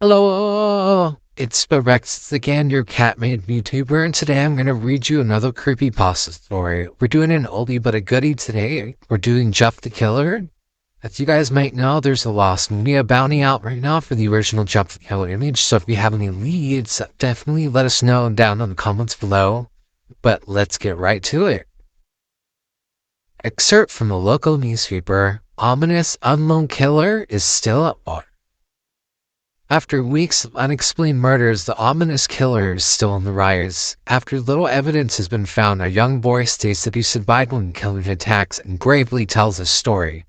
Hello, it's Rex again, your cat-made Vtuber, and today I'm gonna read you another creepypasta story. We're doing an oldie but a goodie today. We're doing Jeff the Killer. As you guys might know, there's a lost media bounty out right now for the original Jeff the Killer image, so if you have any leads, definitely let us know down in the comments below. But let's get right to it. Excerpt from the local newspaper: ominous unknown killer is still at large. After weeks of unexplained murders, the ominous killer is still on the rise. After little evidence has been found, a young boy states that he survived one killing attacks and gravely tells his story.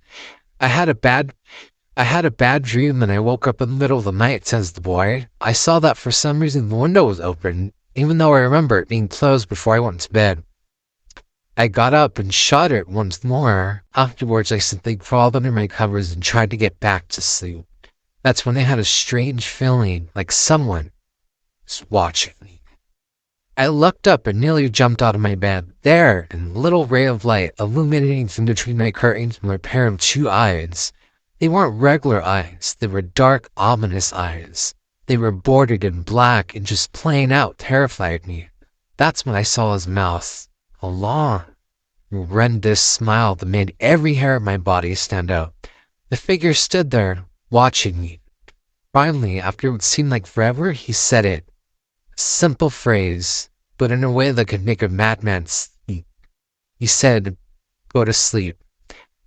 I had a bad dream and I woke up in the middle of the night, says the boy. I saw that for some reason the window was open, even though I remember it being closed before I went to bed. I got up and shuddered once more. Afterwards, I simply crawled under my covers and tried to get back to sleep. That's when I had a strange feeling, like someone was watching me. I looked up and nearly jumped out of my bed. There, in a little ray of light, illuminating from between my curtains, were a pair of two eyes. They weren't regular eyes, they were dark, ominous eyes. They were bordered in black and just plain out terrified me. That's when I saw his mouth. A long, horrendous smile that made every hair of my body stand out. The figure stood there, watching me. Finally, after what seemed like forever, he said it. A simple phrase, but in a way that could make a madman speak. He said, "Go to sleep."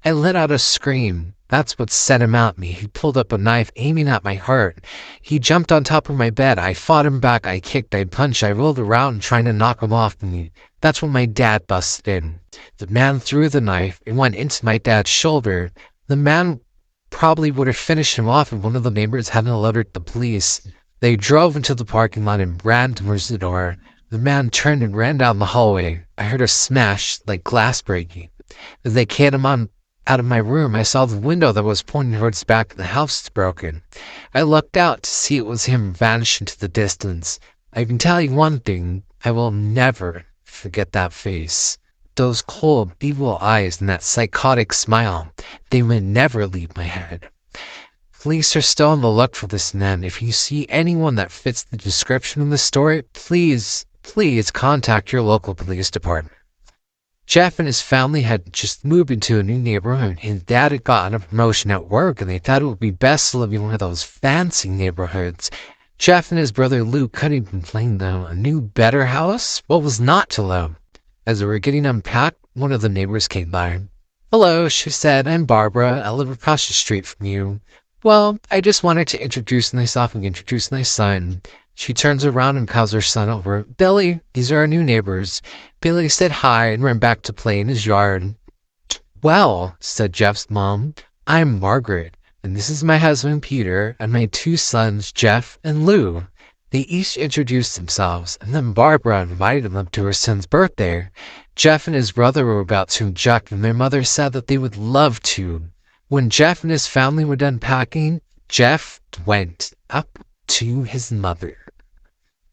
I let out a scream. That's what set him at me. He pulled up a knife, aiming at my heart. He jumped on top of my bed. I fought him back. I kicked, I punched, I rolled around trying to knock him off me. That's when my dad busted in. The man threw the knife. It went into my dad's shoulder. The man probably would have finished him off if one of the neighbors hadn't alerted the police. They drove into the parking lot and ran towards the door. The man turned and ran down the hallway. I heard a smash, like glass breaking. As they carried him out of my room, I saw the window that was pointing towards the back of the house broken. I looked out to see it was him vanish into the distance. I can tell you one thing, I will never forget that face. Those cold, evil eyes and that psychotic smile, they would never leave my head. Police are still on the look for this man. If you see anyone that fits the description of the story, please contact your local police department. Jeff and his family had just moved into a new neighborhood. His dad had gotten a promotion at work and they thought it would be best to live in one of those fancy neighborhoods. Jeff and his brother Lou couldn't complain though. A new, better house? What was not to love? As we were getting unpacked, one of the neighbors came by. "Hello," she said. "I'm Barbara. I live across the street from you. Well, I just wanted to introduce myself and introduce my son." She turns around and calls her son over. "Billy, these are our new neighbors." Billy said hi and ran back to play in his yard. "Well," said Jeff's mom, "I'm Margaret, and this is my husband Peter and my two sons Jeff and Lou." They each introduced themselves, and then Barbara invited them to her son's birthday. Jeff and his brother were about to object, and their mother said that they would love to. When Jeff and his family were done packing, Jeff went up to his mother.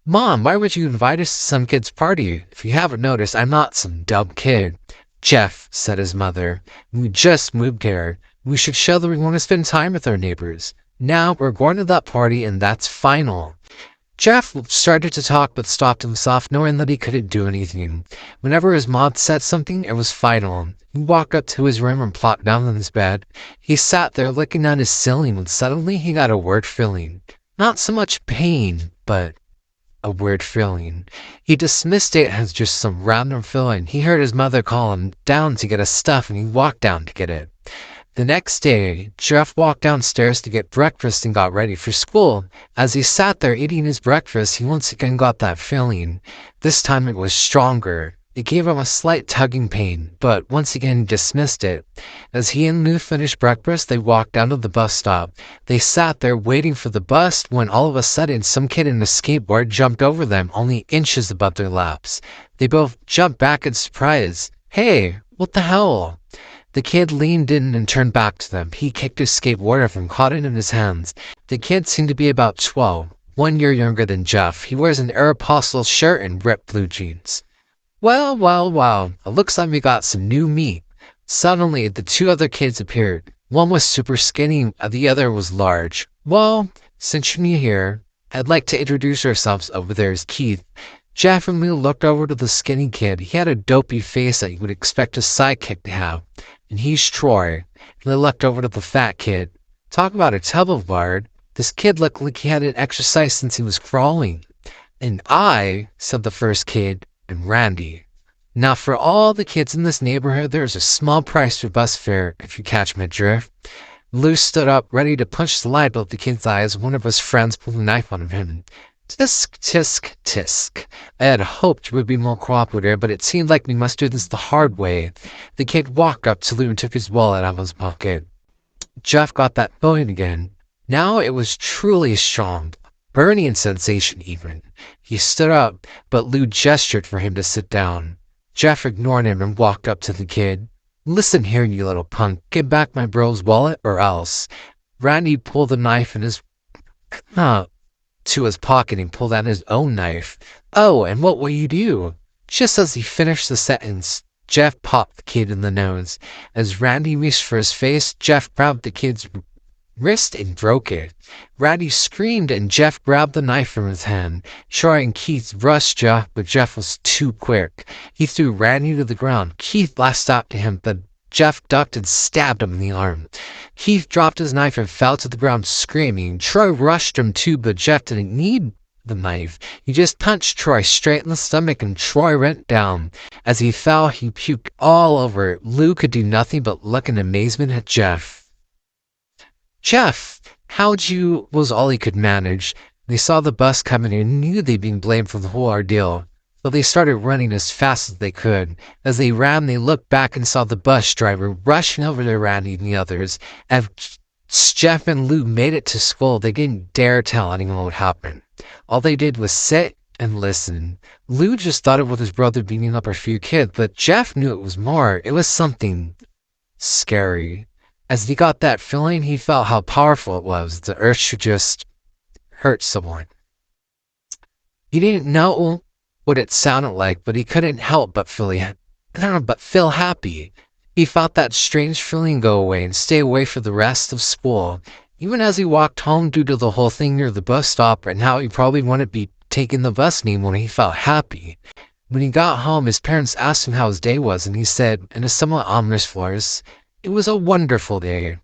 "Mom, why would you invite us to some kid's party? If you haven't noticed, I'm not some dumb kid." "Jeff," said his mother, "we just moved here. We should show that we want to spend time with our neighbors. Now we're going to that party, and that's final." Jeff started to talk but stopped himself, knowing that he couldn't do anything. Whenever his mom said something, it was final. He walked up to his room and plopped down on his bed. He sat there looking at his ceiling when suddenly he got a weird feeling. Not so much pain, but a weird feeling. He dismissed it as just some random feeling. He heard his mother call him down to get his stuff and he walked down to get it. The next day, Jeff walked downstairs to get breakfast and got ready for school. As he sat there eating his breakfast, he once again got that feeling. This time it was stronger. It gave him a slight tugging pain, but once again he dismissed it. As he and Lou finished breakfast, they walked down to the bus stop. They sat there waiting for the bus when all of a sudden some kid in a skateboard jumped over them, only inches above their laps. They both jumped back in surprise. "Hey, what the hell?" The kid leaned in and turned back to them. He kicked his skateboard off and caught it in his hands. The kid seemed to be about 12, 1 year younger than Jeff. He wears an Aeropostale shirt and ripped blue jeans. Well, it looks like we got some new meat." Suddenly, the two other kids appeared. One was super skinny, and the other was large. Well, Since you're new here, I'd like to introduce ourselves. Over there is Keith. Jeff and Lou looked over to the skinny kid. He had a dopey face that you would expect a sidekick to have. And he's Troy. And they looked over to the fat kid. Talk about a tub of lard. This kid looked like he hadn't exercised since he was crawling. And I, said the first kid, am Randy. Now for all the kids in this neighborhood, there's a small price for bus fare, if you catch my drift. Lou stood up, ready to punch the light out the kid's eyes. One of his friends pulled a knife on him. Tisk, tisk, tisk. I had hoped you would be more cooperative, but it seemed like we must do this the hard way. The kid walked up to Lou and took his wallet out of his pocket. Jeff got that feeling again. Now it was truly strong. Burning sensation even. He stood up, but Lou gestured for him to sit down. Jeff ignored him and walked up to the kid. Listen here, you little punk. Give back my bro's wallet or else. Randy pulled the knife in his to his pocket and pulled out his own knife. Oh, and what will you do? Just as he finished the sentence, Jeff popped the kid in the nose. As Randy reached for his face, Jeff grabbed the kid's wrist and broke it. Randy screamed and Jeff grabbed the knife from his hand. Troy and Keith rushed Jeff, but Jeff was too quick. He threw Randy to the ground. Keith lashed out to him, but Jeff ducked and stabbed him in the arm. Keith dropped his knife and fell to the ground screaming. Troy rushed him too, but Jeff didn't need the knife. He just punched Troy straight in the stomach and Troy went down. As he fell, he puked all over. Lou could do nothing but look in amazement at Jeff. Jeff, was all he could manage. They saw the bus coming and knew they'd been blamed for the whole ordeal. So they started running as fast as they could. As they ran, they looked back and saw the bus driver rushing over to Randy and the others. As Jeff and Lou made it to school, they didn't dare tell anyone what happened. All they did was sit and listen. Lou just thought it was his brother beating up a few kids, but Jeff knew it was more. It was something scary. As he got that feeling, he felt how powerful it was. The earth should just hurt someone. He didn't know what it sounded like, but he couldn't help but feel happy. He felt that strange feeling go away and stay away for the rest of school. Even as he walked home due to the whole thing near the bus stop and how he probably wouldn't be taking the bus anymore, he felt happy. When he got home, his parents asked him how his day was, and he said, in a somewhat ominous voice, "It was a wonderful day."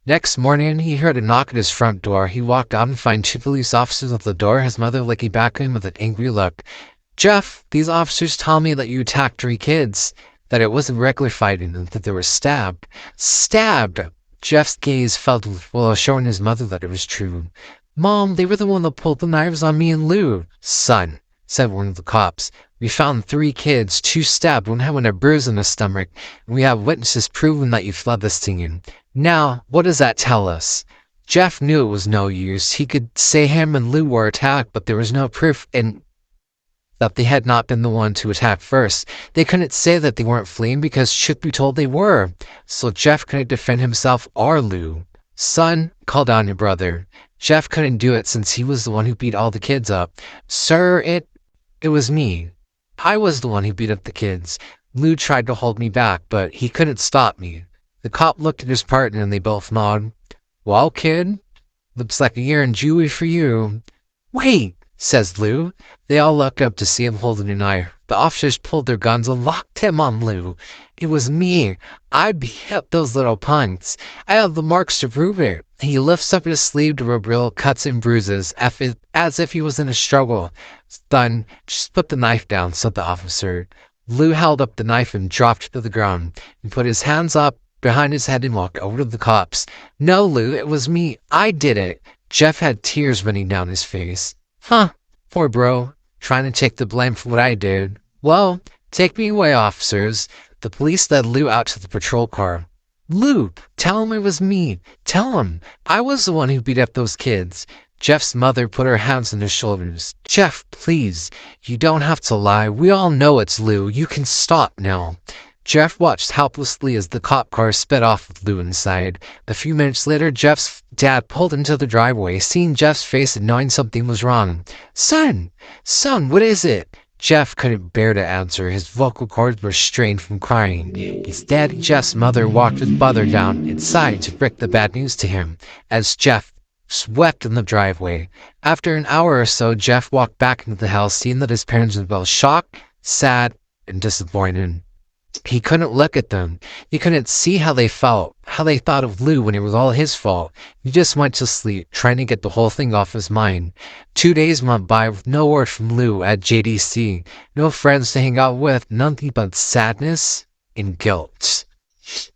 Next morning, he heard a knock at his front door. He walked out and found 2 police officers at the door, his mother looking back at him with an angry look. Jeff, these officers tell me that you attacked 3 kids, that it wasn't regular fighting, and that they were stabbed. Stabbed! Jeff's gaze fell while showing his mother that it was true. Mom, they were the one that pulled the knives on me and Lou. Son, said one of the cops, we found 3 kids, 2 stabbed, one having a bruise in the stomach, and we have witnesses proving that you fled the scene. Now, what does that tell us? Jeff knew it was no use. He could say him and Lou were attacked, but there was no proof that they had not been the one to attack first. They couldn't say that they weren't fleeing because should be told they were. So Jeff couldn't defend himself or Lou. Son, call down your brother. Jeff couldn't do it since he was the one who beat all the kids up. Sir, it was me. I was the one who beat up the kids. Lou tried to hold me back, but he couldn't stop me. The cop looked at his partner and they both nodded. Well, kid, looks like a year in juvie for you. Wait, says Lou. They all looked up to see him holding a knife. The officers pulled their guns and locked him on Lou. It was me. I beat up those little punks. I have the marks to prove it. He lifts up his sleeve to reveal cuts and bruises, as if he was in a struggle. Stunned, just put the knife down, said the officer. Lou held up the knife and dropped it to the ground. He put his hands up behind his head and walked over to the cops. No, Lou, it was me. I did it. Jeff had tears running down his face. Huh, poor bro, trying to take the blame for what I did. Well, take me away, officers. The police led Lou out to the patrol car. Lou, tell him it was me. Tell him. I was the one who beat up those kids. Jeff's mother put her hands on his shoulders. Jeff, please. You don't have to lie. We all know it's Lou. You can stop now. Jeff watched helplessly as the cop car sped off with Lou inside. A few minutes later, Jeff's dad pulled into the driveway, seeing Jeff's face and knowing something was wrong. Son, what is it? Jeff couldn't bear to answer. His vocal cords were strained from crying. His dad, Jeff's mother, walked his brother down inside to break the bad news to him. As Jeff swept in the driveway. After an hour or so, Jeff walked back into the house, seeing that his parents were both shocked, sad, and disappointed. He couldn't look at them. He couldn't see how they felt, how they thought of Lou when it was all his fault. He just went to sleep, trying to get the whole thing off his mind. 2 days went by with no word from Lou at JDC, no friends to hang out with, nothing but sadness and guilt.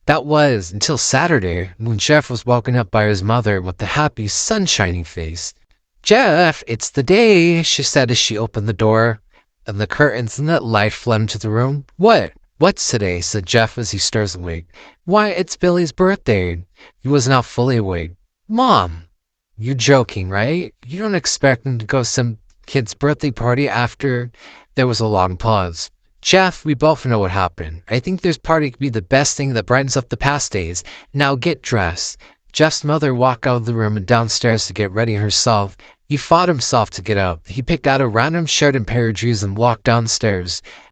That was until Saturday, when Jeff was woken up by his mother with a happy, sunshiny face. "Jeff, it's the day," she said as she opened the door, and the curtains and that light flooded into the room. "What's today?" said Jeff as he stirs awake. "Why, it's Billy's birthday." He was now fully awake. "Mom, you're joking, right? You don't expect him to go to some kid's birthday party after—" There was a long pause. "Jeff, we both know what happened. I think this party could be the best thing that brightens up the past days. Now get dressed." Jeff's mother walked out of the room and downstairs to get ready herself. He fought himself to get up. He picked out a random shirt and pair of shoes and walked downstairs.